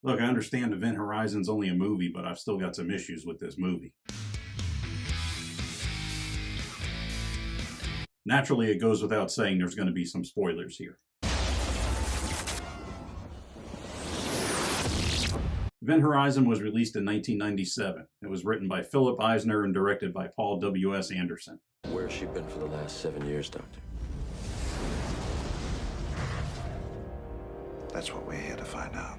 Look, I understand Event Horizon's only a movie, but I've still got some issues with this movie. Naturally, it goes without saying there's going to be some spoilers here. Event Horizon was released in 1997. It was written by Philip Eisner and directed by Paul W.S. Anderson. Where's she been for the last 7 years, Doctor? That's what we're here to find out.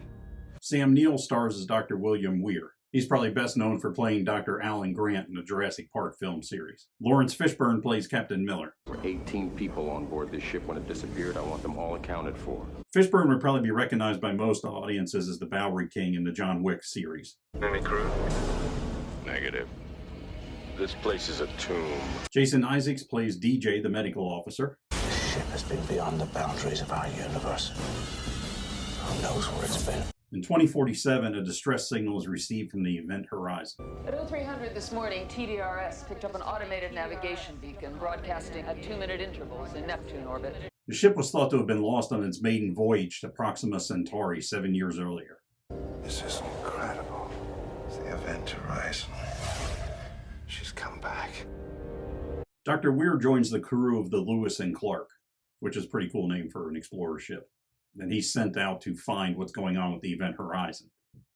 Sam Neill stars as Dr. William Weir. He's probably best known for playing Dr. Alan Grant in the Jurassic Park film series. Lawrence Fishburne plays Captain Miller. There were 18 people on board this ship when it disappeared. I want them all accounted for. Fishburne would probably be recognized by most audiences as the Bowery King in the John Wick series. Any crew? Negative. This place is a tomb. Jason Isaacs plays DJ, the medical officer. This ship has been beyond the boundaries of our universe. Who knows where it's been? In 2047, a distress signal is received from the Event Horizon. At 0300 this morning, TDRS picked up an automated navigation beacon broadcasting at 2-minute intervals in Neptune orbit. The ship was thought to have been lost on its maiden voyage to Proxima Centauri 7 years earlier. This is incredible. It's the Event Horizon. She's come back. Dr. Weir joins the crew of the Lewis and Clark, which is a pretty cool name for an explorer ship. And he's sent out to find what's going on with the Event Horizon,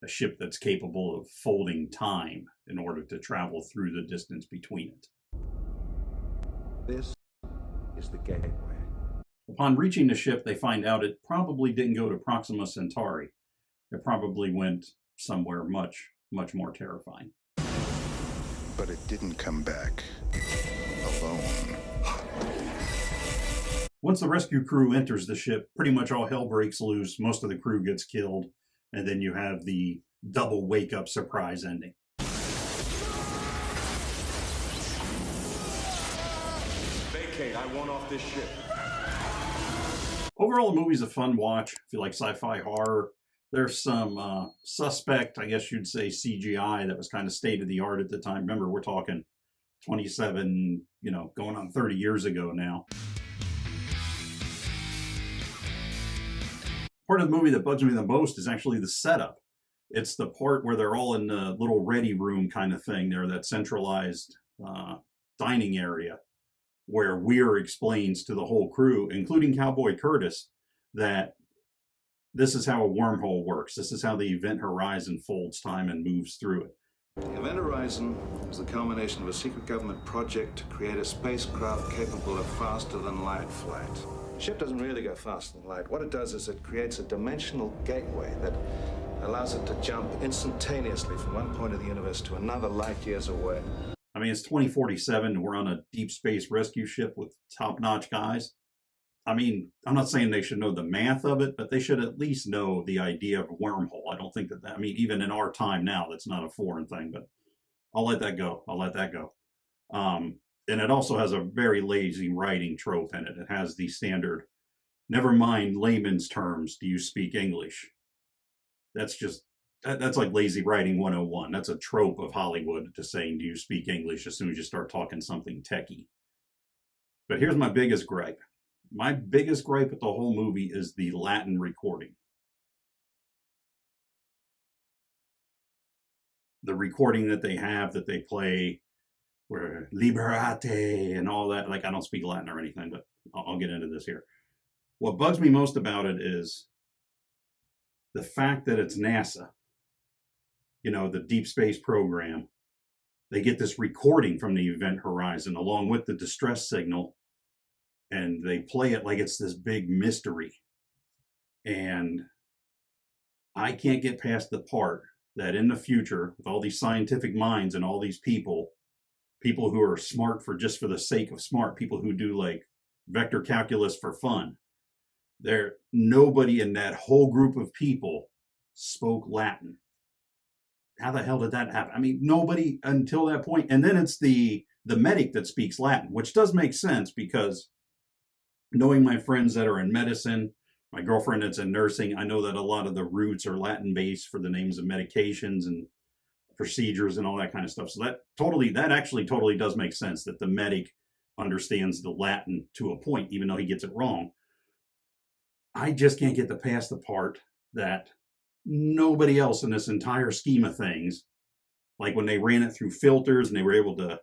a ship that's capable of folding time in order to travel through the distance between it. This is the gateway. Upon reaching the ship, they find out it probably didn't go to Proxima Centauri. It probably went somewhere much, much more terrifying. But it didn't come back alone. Once the rescue crew enters the ship, pretty much all hell breaks loose. Most of the crew gets killed, and then you have the double wake-up surprise ending. Vacate. I want off this ship. Overall, the movie's a fun watch. If you like sci-fi horror, there's some suspect, I guess you'd say, CGI that was kind of state-of-the-art at the time. Remember, we're talking 27, going on 30 years ago now. Part of the movie that bugs me the most is actually the setup. It's the part where they're all in the little ready room kind of thing there, that centralized dining area, where Weir explains to the whole crew, including Cowboy Curtis, that this is how a wormhole works. This is how the Event Horizon folds time and moves through it. The Event Horizon is the culmination of a secret government project to create a spacecraft capable of faster-than-light flight. The ship doesn't really go faster than light. What it does is it creates a dimensional gateway that allows it to jump instantaneously from one point of the universe to another light years away. I mean, it's 2047, and we're on a deep space rescue ship with top-notch guys. I mean, I'm not saying they should know the math of it, but they should at least know the idea of a wormhole. I don't think I mean, even in our time now, that's not a foreign thing, but I'll let that go. And it also has a very lazy writing trope in it. It has the standard, never mind layman's terms, do you speak English? That's like lazy writing 101. That's a trope of Hollywood, to saying, do you speak English, as soon as you start talking something techie. But here's my biggest gripe. My biggest gripe with the whole movie is the Latin recording. The recording that they have, that they play, where liberate and all that. Like, I don't speak Latin or anything, but I'll get into this here. What bugs me most about it is the fact that it's NASA, the deep space program. They get this recording from the Event Horizon along with the distress signal, and they play it like it's this big mystery. And I can't get past the part that in the future, with all these scientific minds and all these people who are smart for the sake of smart, people who do like vector calculus for fun, nobody in that whole group of people spoke Latin. How the hell did that happen? I mean, nobody until that point. And then it's the medic that speaks Latin, which does make sense, because knowing my friends that are in medicine, my girlfriend that's in nursing, I know that a lot of the roots are Latin based for the names of medications and procedures and all that kind of stuff. So that actually totally does make sense, that the medic understands the Latin to a point, even though he gets it wrong. I just can't get past the part that nobody else in this entire scheme of things, like when they ran it through filters and they were able to,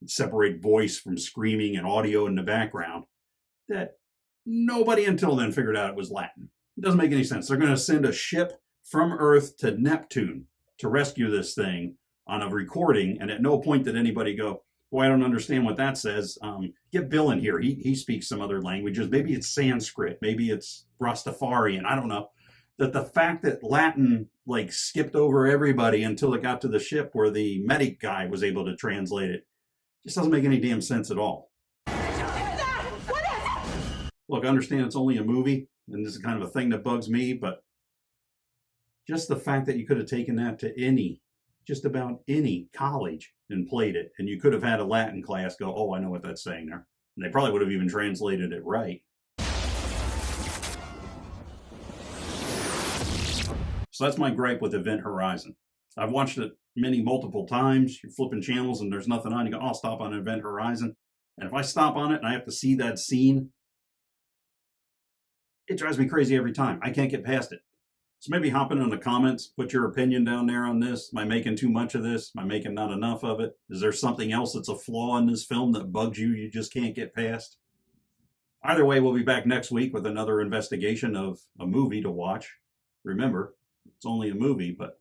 separate voice from screaming and audio in the background, that nobody until then figured out it was Latin. It doesn't make any sense. They're going to send a ship from Earth to Neptune to rescue this thing on a recording, and at no point did anybody go, boy, I don't understand what that says. Get Bill in here. He speaks some other languages. Maybe it's Sanskrit. Maybe it's Rastafarian. I don't know. That the fact that Latin like skipped over everybody until it got to the ship where the medic guy was able to translate it just doesn't make any damn sense at all. Look, I understand it's only a movie, and this is kind of a thing that bugs me, but just the fact that you could have taken that to just about any college and played it, and you could have had a Latin class go, oh, I know what that's saying there. And they probably would have even translated it right. So that's my gripe with Event Horizon. I've watched it multiple times. You're flipping channels and there's nothing on. You go, I'll stop on Event Horizon. And if I stop on it and I have to see that scene, it drives me crazy every time. I can't get past it. So maybe hop in the comments, put your opinion down there on this. Am I making too much of this? Am I making not enough of it? Is there something else that's a flaw in this film that bugs you, you just can't get past? Either way, we'll be back next week with another investigation of a movie to watch. Remember, it's only a movie, but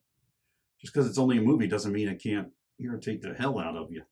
just because it's only a movie doesn't mean it can't irritate the hell out of you.